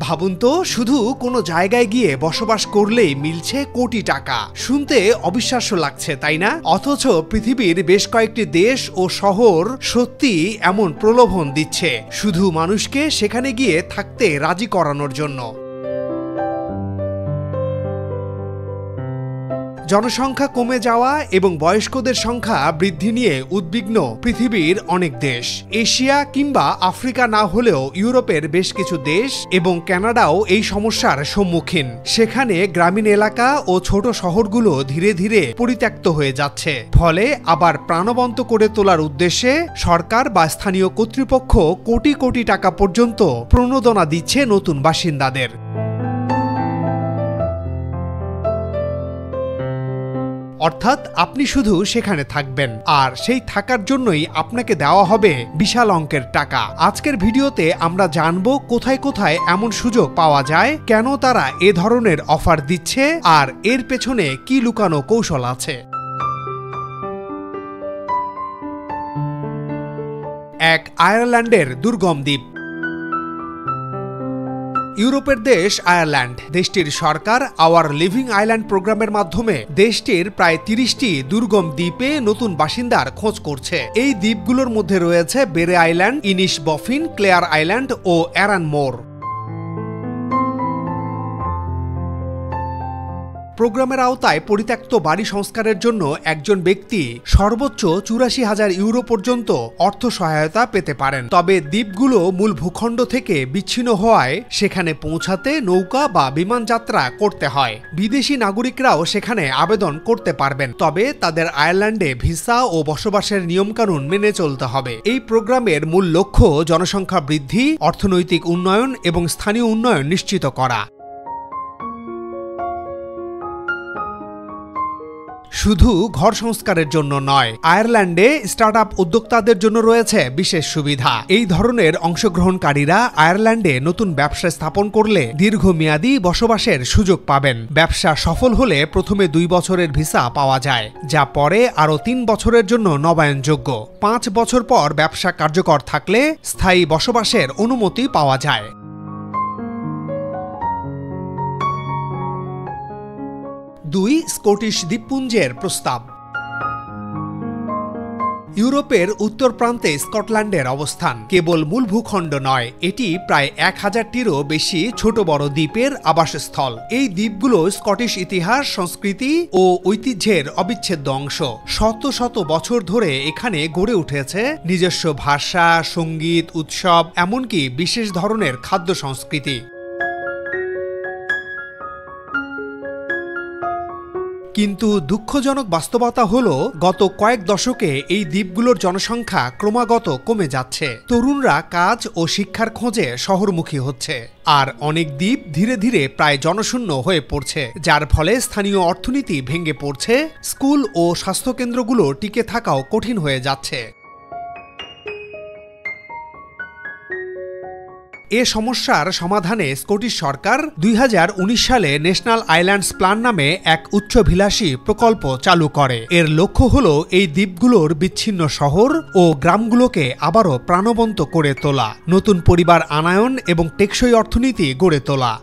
ভাবুন তো, শুধু কোনো জায়গায় গিয়ে বসবাস করলেই মিলছে কোটি টাকা। শুনতে অবিশ্বাস্য লাগছে, তাই না? অথচ পৃথিবীর বেশ কয়েকটি দেশ ও শহর সত্যি এমন প্রলোভন দিচ্ছে, শুধু মানুষকে সেখানে গিয়ে থাকতে রাজি করানোর জন্য। জনসংখ্যা কমে যাওয়া এবং বয়স্কদের সংখ্যা বৃদ্ধি নিয়ে উদ্বিগ্ন পৃথিবীর অনেক দেশ। এশিয়া কিংবা আফ্রিকা না হলেও ইউরোপের বেশ কিছু দেশ এবং কানাডাও এই সমস্যার সম্মুখীন। সেখানে গ্রামীণ এলাকা ও ছোট শহরগুলো ধীরে ধীরে পরিত্যক্ত হয়ে যাচ্ছে। ফলে আবার প্রাণবন্ত করে তোলার উদ্দেশ্যে সরকার বা স্থানীয় কর্তৃপক্ষ কোটি কোটি টাকা পর্যন্ত প্রণোদনা দিচ্ছে নতুন বাসিন্দাদের। অর্থাৎ আপনি শুধু সেখানে থাকবেন, আর সেই থাকার জন্যই আপনাকে দেওয়া হবে বিশাল অঙ্কের টাকা। আজকের ভিডিওতে আমরা জানব কোথায় কোথায় এমন সুযোগ পাওয়া যায়, কেন তারা এ ধরনের অফার দিচ্ছে, আর এর পেছনে কি লুকানো কৌশল আছে। এক আয়ারল্যান্ডের দুর্গম দ্বীপ। ইউরোপের দেশ আয়ারল্যান্ড। দেশটির সরকার আওয়ার লিভিং আইল্যান্ড প্রোগ্রামের মাধ্যমে দেশটির প্রায় 30টি দুর্গম দ্বীপে নতুন বাসিন্দার খোঁজ করছে। এই দ্বীপগুলোর মধ্যে রয়েছে বেরে আইল্যান্ড, ইনিশ বফিন, ক্লেয়ার আইল্যান্ড ও অ্যারান মোর। প্রোগ্রামের আওতায় পরিত্যক্ত বাড়ি সংস্কারের জন্য একজন ব্যক্তি সর্বোচ্চ 84,000 ইউরো পর্যন্ত অর্থ সহায়তা পেতে পারেন। তবে দ্বীপগুলো মূল ভূখণ্ড থেকে বিচ্ছিন্ন হওয়ায় সেখানে পৌঁছাতে নৌকা বা বিমান যাত্রা করতে হয়। বিদেশি নাগরিকরাও সেখানে আবেদন করতে পারবেন, তবে তাদের আয়ারল্যান্ডে ভিসা ও বসবাসের নিয়মকানুন মেনে চলতে হবে। এই প্রোগ্রামের মূল লক্ষ্য জনসংখ্যা বৃদ্ধি, অর্থনৈতিক উন্নয়ন এবং স্থানীয় উন্নয়ন নিশ্চিত করা। শুধু ঘর সংস্কারের জন্য নয়, আয়ারল্যান্ডে স্টার্টআপ উদ্যোক্তাদের জন্য রয়েছে বিশেষ সুবিধা। এই ধরনের অংশগ্রহণকারীরা আয়ারল্যান্ডে নতুন ব্যবসা স্থাপন করলে দীর্ঘমেয়াদী বসবাসের সুযোগ পাবেন। ব্যবসা সফল হলে প্রথমে 2 বছরের ভিসা পাওয়া যায়, যা পরে আরও 3 বছরের জন্য নবায়নযোগ্য। 5 বছর পর ব্যবসা কার্যকর থাকলে স্থায়ী বসবাসের অনুমতি পাওয়া যায়। 2. স্কটিশ দ্বীপপুঞ্জের প্রস্তাব। ইউরোপের উত্তর প্রান্তে স্কটল্যান্ডের অবস্থান। কেবল মূল ভূখণ্ড নয়, এটি প্রায় 1000টিরও বেশি ছোট বড় দ্বীপের আবাসস্থল। এই দ্বীপগুলো স্কটিশ ইতিহাস, সংস্কৃতি ও ঐতিহ্যের অবিচ্ছেদ্য অংশ। শত শত বছর ধরে এখানে গড়ে উঠেছে নিজস্ব ভাষা, সঙ্গীত, উৎসব, এমনকি বিশেষ ধরনের খাদ্য সংস্কৃতি। কিন্তু দুঃখজনক বাস্তবতা হলো, গত কয়েক দশকে এই দ্বীপগুলোর জনসংখ্যা ক্রমাগত কমে যাচ্ছে। তরুণরা কাজ ও শিক্ষার খোঁজে শহরমুখী হচ্ছে, আর অনেক দ্বীপ ধীরে ধীরে প্রায় জনশূন্য হয়ে পড়ছে, যার ফলে স্থানীয় অর্থনীতি ভেঙে পড়ছে। স্কুল ও স্বাস্থ্যকেন্দ্রগুলো টিকে থাকাও কঠিন হয়ে যাচ্ছে। এ সমস্যার সমাধানে স্কটিশ সরকার 2019 সালে ন্যাশনাল আইল্যান্ডস প্ল্যান নামে এক উচ্চাভিলাষী প্রকল্প চালু করে। এর লক্ষ্য হল এই দ্বীপগুলোর বিচ্ছিন্ন শহর ও গ্রামগুলোকে আবারও প্রাণবন্ত করে তোলা, নতুন পরিবার আনায়ন এবং টেকসই অর্থনীতি গড়ে তোলা।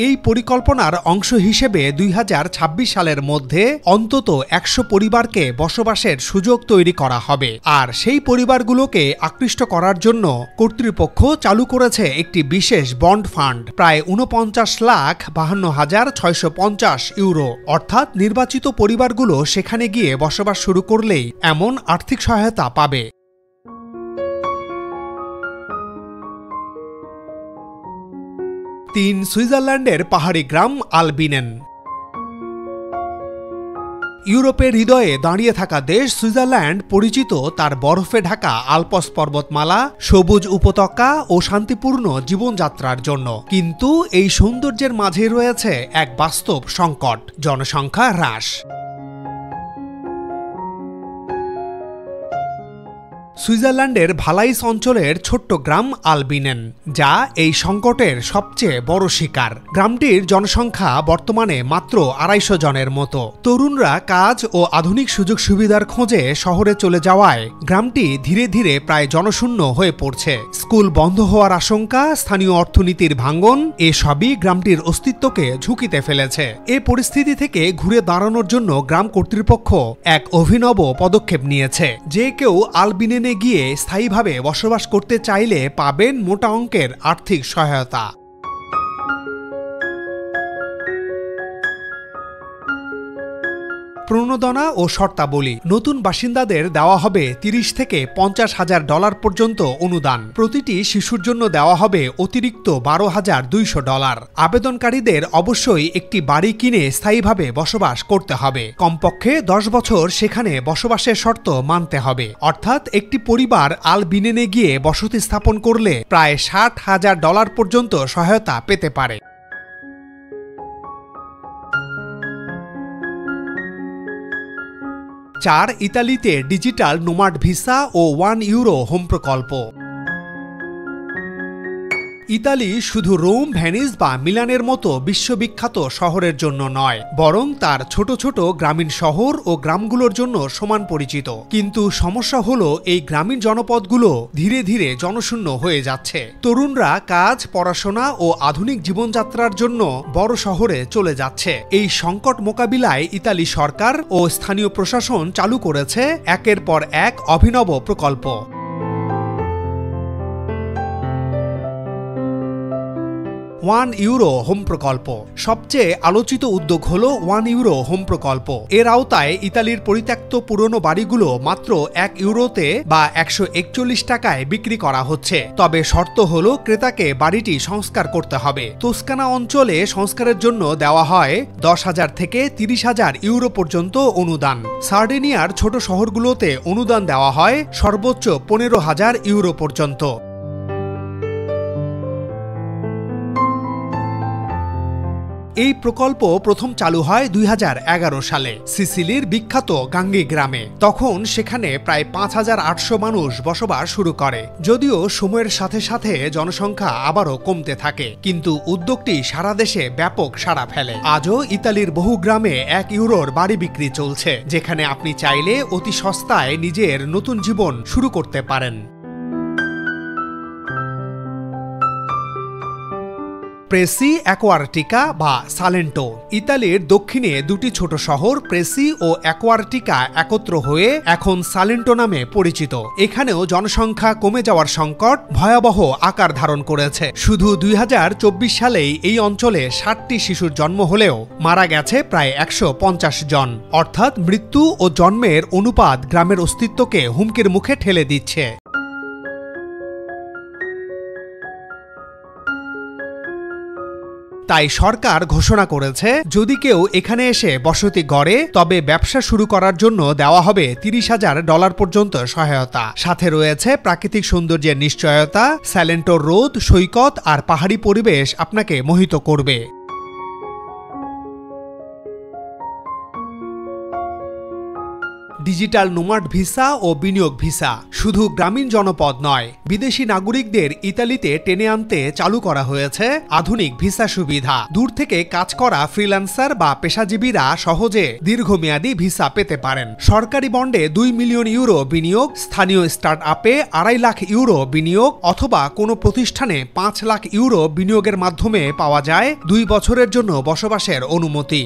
এই পরিকল্পনার অংশ হিসেবে 2026 সালের মধ্যে অন্তত 100 পরিবারকে বসবাসের সুযোগ তৈরি করা হবে। আর সেই পরিবারগুলোকে আকৃষ্ট করার জন্য কর্তৃপক্ষ চালু করেছে একটি বিশেষ বন্ড ফান্ড, প্রায় 49,52,650 ইউরো। অর্থাৎ নির্বাচিত পরিবারগুলো সেখানে গিয়ে বসবাস শুরু করলেই এমন আর্থিক সহায়তা পাবে। 3. সুইজারল্যান্ডের পাহাড়ি গ্রাম আলবিনেন। ইউরোপের হৃদয়ে দাঁড়িয়ে থাকা দেশ সুইজারল্যান্ড পরিচিত তার বরফে ঢাকা আলপস পর্বতমালা, সবুজ উপত্যকা ও শান্তিপূর্ণ জীবনযাত্রার জন্য। কিন্তু এই সৌন্দর্যের মাঝে রয়েছে এক বাস্তব সংকট: জনসংখ্যা হ্রাস। সুইজারল্যান্ডের ভালাইস অঞ্চলের ছোট্ট গ্রাম আলবিনেন, যা এই সংকটের সবচেয়ে বড় শিকার। গ্রামটির জনসংখ্যা বর্তমানে মাত্র ২৫০ জনের মতো। তরুণরা কাজ ও আধুনিক সুযোগ সুবিধার খোঁজে শহরে চলে যাওয়ায় গ্রামটি ধীরে ধীরে প্রায় জনশূন্য হয়ে পড়ছে। স্কুল বন্ধ হওয়ার আশঙ্কা, স্থানীয় অর্থনীতির ভাঙ্গন এসবই গ্রামটির অস্তিত্বকে ঝুঁকিতে ফেলেছে। এ পরিস্থিতি থেকে ঘুরে দাঁড়ানোর জন্য গ্রাম কর্তৃপক্ষ এক অভিনব পদক্ষেপ নিয়েছে। যে কেউ আলবিনেনে গিয়ে স্থায়ীভাবে বসবাস করতে চাইলে পাবেন মোটা অঙ্কের আর্থিক সহায়তা। প্রণোদনা ও শর্তাবলী। নতুন বাসিন্দাদের দেওয়া হবে ৩০ থেকে $৫০,০০০ পর্যন্ত অনুদান। প্রতিটি শিশুর জন্য দেওয়া হবে অতিরিক্ত $১২,২০০। আবেদনকারীদের অবশ্যই একটি বাড়ি কিনে স্থায়ীভাবে বসবাস করতে হবে। কমপক্ষে ১০ বছর সেখানে বসবাসের শর্ত মানতে হবে। অর্থাৎ একটি পরিবার আলবিনেনে গিয়ে বসতি স্থাপন করলে প্রায় $৬০,০০০ পর্যন্ত সহায়তা পেতে পারে। ৪. ইতালিতে ডিজিটাল নোমাড ভিসা ও €1 হোম প্রকল্প। ইতালি শুধু রোম, ভেনিস বা মিলানের মতো বিশ্ববিখ্যাত শহরের জন্য নয়, বরং তার ছোট ছোট গ্রামীণ শহর ও গ্রামগুলোর জন্য সমান পরিচিত। কিন্তু সমস্যা হলো এই গ্রামীণ জনপদগুলো ধীরে ধীরে জনশূন্য হয়ে যাচ্ছে। তরুণরা কাজ, পড়াশোনা ও আধুনিক জীবনযাত্রার জন্য বড় শহরে চলে যাচ্ছে। এই সংকট মোকাবিলায় ইতালি সরকার ও স্থানীয় প্রশাসন চালু করেছে একের পর এক অভিনব প্রকল্প। €1 হোম প্রকল্প। সবচেয়ে আলোচিত উদ্যোগ হল €1 হোম প্রকল্প। এর আওতায় ইতালির পরিত্যক্ত পুরনো বাড়িগুলো মাত্র €1 বা ১৪১ টাকায় বিক্রি করা হচ্ছে। তবে শর্ত হল ক্রেতাকে বাড়িটি সংস্কার করতে হবে। তোস্কানা অঞ্চলে সংস্কারের জন্য দেওয়া হয় €১০,০০০ থেকে €৩০,০০০ পর্যন্ত অনুদান। সার্ডিনিয়ার ছোট শহরগুলোতে অনুদান দেওয়া হয় সর্বোচ্চ €১৫,০০০ পর্যন্ত। এই প্রকল্প প্রথম চালু হয় ২০১১ সালে সিসিলির বিখ্যাত গাঙ্গি গ্রামে। তখন সেখানে প্রায় ৫,৮০০ মানুষ বসবাস শুরু করে। যদিও সময়ের সাথে সাথে জনসংখ্যা আবারও কমতে থাকে, কিন্তু উদ্যোগটি সারা দেশে ব্যাপক সাড়া ফেলে। আজও ইতালির বহু গ্রামে €1 বাড়ি বিক্রি চলছে, যেখানে আপনি চাইলে অতি সস্তায় নিজের নতুন জীবন শুরু করতে পারেন। প্রেসি অ্যাকোয়ারটিকা বা সালেন্টো। ইতালির দক্ষিণে দুটি ছোট শহর প্রেসি ও অ্যাকোয়ারটিকা একত্র হয়ে এখন সালেন্টো নামে পরিচিত। এখানেও জনসংখ্যা কমে যাওয়ার সংকট ভয়াবহ আকার ধারণ করেছে। শুধু ২০২৪ সালেই এই অঞ্চলে ৬০টি শিশুর জন্ম হলেও মারা গেছে প্রায় ১৫০ জন। অর্থাৎ মৃত্যু ও জন্মের অনুপাত গ্রামের অস্তিত্বকে হুমকির মুখে ঠেলে দিচ্ছে। তাই সরকার ঘোষণা করেছে, যদি কেউ এখানে এসে বসতি গড়ে তবে ব্যবসা শুরু করার জন্য দেওয়া হবে $৩০,০০০ পর্যন্ত সহায়তা। সাথে রয়েছে প্রাকৃতিক সৌন্দর্যের নিশ্চয়তা। সালেন্টোর রোদ, সৈকত আর পাহাড়ি পরিবেশ আপনাকে মোহিত করবে। ডিজিটাল নোমাড ভিসা ও বিনিয়োগ ভিসা শুধু গ্রামীণ জনপদ নয়, বিদেশি নাগরিকদের ইতালিতে টেনে আনতে চালু করা হয়েছে আধুনিক ভিসা সুবিধা। দূর থেকে কাজ করা ফ্রিল্যান্সার বা পেশাজীবীরা সহজে দীর্ঘমেয়াদী ভিসা পেতে পারেন। সরকারি বন্ডে €2 মিলিয়ন বিনিয়োগ, স্থানীয় স্টার্ট আপে €2.৫ লাখ বিনিয়োগ অথবা কোনো প্রতিষ্ঠানে €5 লাখ বিনিয়োগের মাধ্যমে পাওয়া যায় 2 বছরের জন্য বসবাসের অনুমতি।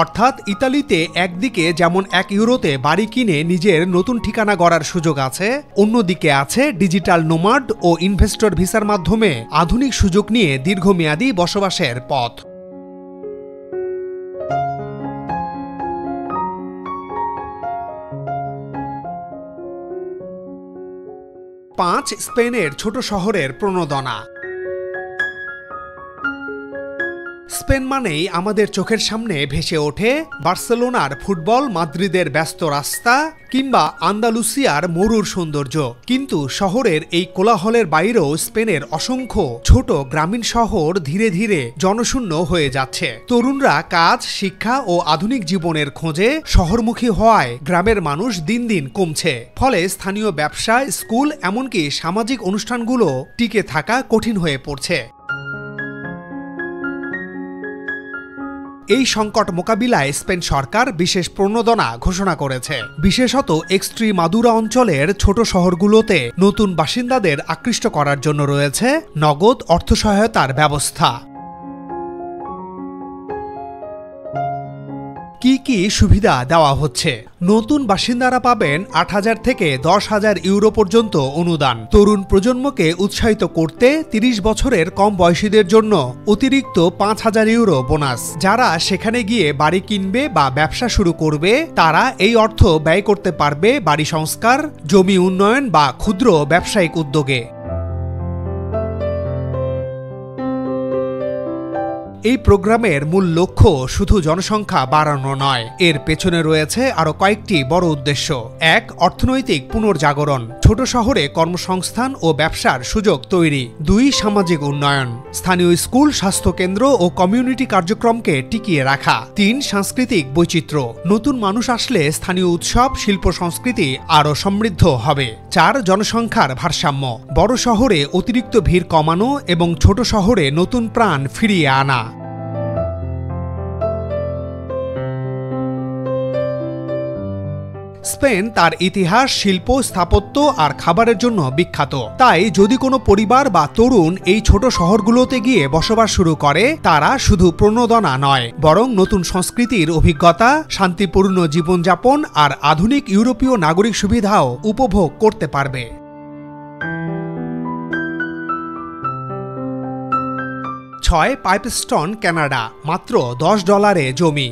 অর্থাৎ ইতালিতে একদিকে যেমন €1 বাড়ি কিনে নিজের নতুন ঠিকানা গড়ার সুযোগ আছে, অন্যদিকে আছে ডিজিটাল নোমাড ও ইনভেস্টর ভিসার মাধ্যমে আধুনিক সুযোগ নিয়ে দীর্ঘমেয়াদী বসবাসের পথ। 5. স্পেনের ছোট শহরের প্রণোদনা। স্পেন মানেই আমাদের চোখের সামনে ভেসে ওঠে বার্সেলোনার ফুটবল, মাদ্রিদের ব্যস্ত রাস্তা কিংবা আন্দালুসিয়ার মরুর সৌন্দর্য। কিন্তু শহরের এই কোলাহলের বাইরেও স্পেনের অসংখ্য ছোট গ্রামীণ শহর ধীরে ধীরে জনশূন্য হয়ে যাচ্ছে। তরুণরা কাজ, শিক্ষা ও আধুনিক জীবনের খোঁজে শহরমুখী হওয়ায় গ্রামের মানুষ দিন দিন কমছে। ফলে স্থানীয় ব্যবসা, স্কুল এমনকি সামাজিক অনুষ্ঠানগুলো টিকে থাকা কঠিন হয়ে পড়ছে। এই সংকট মোকাবিলায় স্পেন সরকার বিশেষ প্রণোদনা ঘোষণা করেছে। বিশেষত এক্সট্রিমাদুরা অঞ্চলের ছোট শহরগুলোতে নতুন বাসিন্দাদের আকৃষ্ট করার জন্য রয়েছে নগদ অর্থসহায়তার ব্যবস্থা। কি কি সুবিধা দেওয়া হচ্ছে? নতুন বাসিন্দারা পাবেন ৮,০০০ থেকে ১০,০০০ ইউরো পর্যন্ত অনুদান। তরুণ প্রজন্মকে উৎসাহিত করতে ৩০ বছরের কম বয়সীদের জন্য অতিরিক্ত ৫,০০০ ইউরো বোনাস। যারা সেখানে গিয়ে বাড়ি কিনবে বা ব্যবসা শুরু করবে তারা এই অর্থ ব্যয় করতে পারবে বাড়ি সংস্কার, জমি উন্নয়ন বা ক্ষুদ্র ব্যবসায়িক উদ্যোগে। এই প্রোগ্রামের মূল লক্ষ্য শুধু জনসংখ্যা বাড়ানো নয়, এর পেছনে রয়েছে আরও কয়েকটি বড় উদ্দেশ্য। ১. অর্থনৈতিক পুনর্জাগরণ, ছোট শহরে কর্মসংস্থান ও ব্যবসার সুযোগ তৈরি। ২. সামাজিক উন্নয়ন, স্থানীয় স্কুল, স্বাস্থ্যকেন্দ্র ও কমিউনিটি কার্যক্রমকে টিকিয়ে রাখা। ৩. সাংস্কৃতিক বৈচিত্র্য, নতুন মানুষ আসলে স্থানীয় উৎসব, শিল্প, সংস্কৃতি আরও সমৃদ্ধ হবে। ৪. জনসংখ্যার ভারসাম্য, বড় শহরে অতিরিক্ত ভিড় কমানো এবং ছোট শহরে নতুন প্রাণ ফিরিয়ে আনা। স্পেন তার ইতিহাস, শিল্প, স্থাপত্য আর খাবারের জন্য বিখ্যাত। তাই যদি কোনো পরিবার বা তরুণ এই ছোট শহরগুলোতে গিয়ে বসবাস শুরু করে, তারা শুধু প্রণোদনা নয়, বরং নতুন সংস্কৃতির অভিজ্ঞতা, শান্তিপূর্ণ জীবনযাপন আর আধুনিক ইউরোপীয় নাগরিক সুবিধাও উপভোগ করতে পারবে। ৬. পাইপস্টন, কানাডা, মাত্র $10 জমি।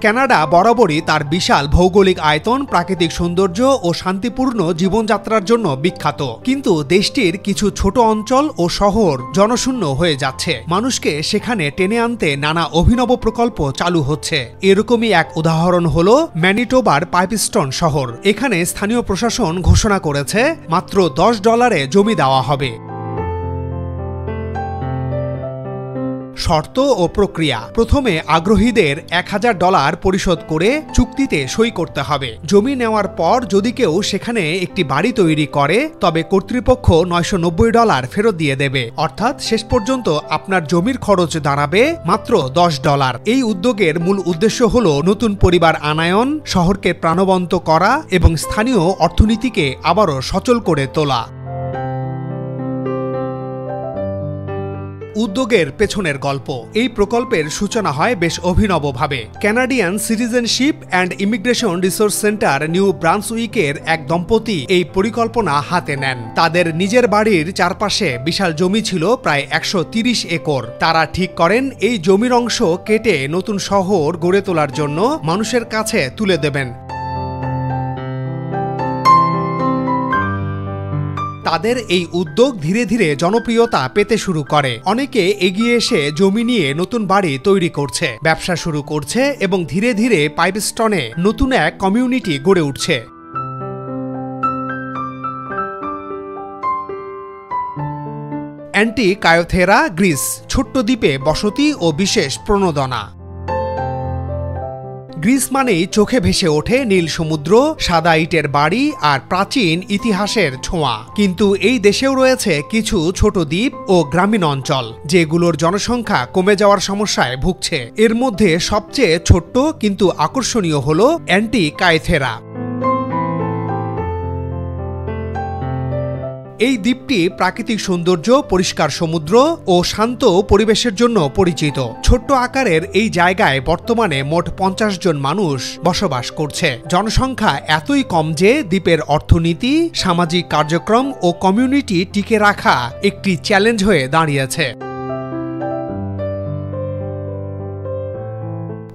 কানাডা বরাবরই তার বিশাল ভৌগোলিক আয়তন, প্রাকৃতিক সৌন্দর্য ও শান্তিপূর্ণ জীবনযাত্রার জন্য বিখ্যাত। কিন্তু দেশটির কিছু ছোট অঞ্চল ও শহর জনশূন্য হয়ে যাচ্ছে। মানুষকে সেখানে টেনে আনতে নানা অভিনব প্রকল্প চালু হচ্ছে। এরকমই এক উদাহরণ হলো ম্যানিটোবার পাইপস্টন শহর। এখানে স্থানীয় প্রশাসন ঘোষণা করেছে মাত্র $10 জমি দেওয়া হবে। শর্ত ও প্রক্রিয়া, প্রথমে আগ্রহীদের $1,000 পরিশোধ করে চুক্তিতে সই করতে হবে। জমি নেওয়ার পর যদি কেউ সেখানে একটি বাড়ি তৈরি করে তবে কর্তৃপক্ষ $990 ফেরত দিয়ে দেবে। অর্থাৎ শেষ পর্যন্ত আপনার জমির খরচ দাঁড়াবে মাত্র $10। এই উদ্যোগের মূল উদ্দেশ্য হল নতুন পরিবার আনায়ন, শহরকে প্রাণবন্ত করা এবং স্থানীয় অর্থনীতিকে আবারও সচল করে তোলা। উদ্যোগের পেছনের গল্প, এই প্রকল্পের সূচনা হয় বেশ অভিনবভাবে। Canadian citizenship and immigration resource centre new ব্রান্সউইকের এক দম্পতি এই পরিকল্পনা হাতে নেন। তাদের নিজের বাড়ির চারপাশে বিশাল জমি ছিল প্রায় 130 একর। তারা ঠিক করেন এই জমির অংশ কেটে নতুন শহর গড়ে তোলার জন্য মানুষের কাছে তুলে দেবেন। তাদের এই উদ্যোগ ধীরে ধীরে জনপ্রিয়তা পেতে শুরু করে। অনেকে এগিয়ে এসে জমি নিয়ে নতুন বাড়ি তৈরি করছে, ব্যবসা শুরু করছে এবং ধীরে ধীরে পাইপস্টনে নতুন এক কমিউনিটি গড়ে উঠছে। অ্যান্টিকায়োথেরা, গ্রিস, ছোট্ট দ্বীপে বসতি ও বিশেষ প্রণোদনা। গ্রিস মানেই চোখে ভেসে ওঠে নীল সমুদ্র, সাদা ইটের বাড়ি আর প্রাচীন ইতিহাসের ছোঁয়া। কিন্তু এই দেশেও রয়েছে কিছু ছোট দ্বীপ ও গ্রামীণ অঞ্চল যেগুলোর জনসংখ্যা কমে যাওয়ার সমস্যায় ভুগছে। এর মধ্যে সবচেয়ে ছোট্ট কিন্তু আকর্ষণীয় হল অ্যান্টিকায়োথেরা। এই দ্বীপটি প্রাকৃতিক সৌন্দর্য, পরিষ্কার সমুদ্র ও শান্ত পরিবেশের জন্য পরিচিত। ছোট্ট আকারের এই জায়গায় বর্তমানে মোট 50 জন মানুষ বসবাস করছে। জনসংখ্যা এতই কম যে দ্বীপের অর্থনীতি, সামাজিক কার্যক্রম ও কমিউনিটি টিকে রাখা একটি চ্যালেঞ্জ হয়ে দাঁড়িয়েছে।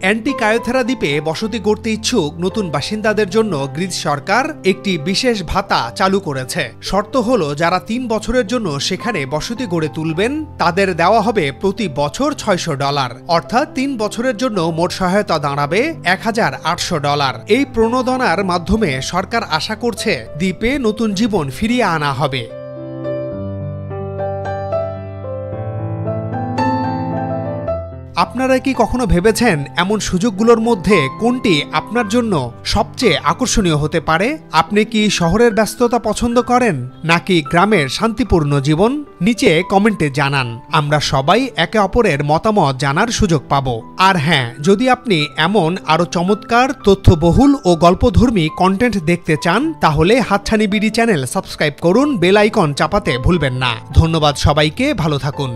অ্যান্টিকায়োথেরা দ্বীপে বসতি গড়তে ইচ্ছুক নতুন বাসিন্দাদের জন্য গ্রিস সরকার একটি বিশেষ ভাতা চালু করেছে। শর্ত হলো যারা 3 বছরের জন্য সেখানে বসতি গড়ে তুলবেন তাদের দেওয়া হবে প্রতি বছর $600, অর্থাৎ 3 বছরের জন্য মোট সহায়তা দাঁড়াবে $1800। এই প্রণোদনার মাধ্যমে সরকার আশা করছে দ্বীপে নতুন জীবন ফিরিয়ে আনা হবে। আপনারা কি কখনো ভেবেছেন এমন সুযোগগুলোর মধ্যে কোনটি আপনার জন্য সবচেয়ে আকর্ষণীয় হতে পারে? আপনি কি শহরের ব্যস্ততা পছন্দ করেন নাকি গ্রামের শান্তিপূর্ণ জীবন? নিচে কমেন্টে জানান। আমরা সবাই একে অপরের মতামত জানার সুযোগ পাব। আর হ্যাঁ, যদি আপনি এমন আরো চমৎকার তথ্যবহুল ও গল্পধর্মী কন্টেন্ট দেখতে চান তাহলে হাতছানি বিডি চ্যানেল সাবস্ক্রাইব করুন, বেল আইকন চাপাতে ভুলবেন না। ধন্যবাদ সবাইকে, ভালো থাকুন।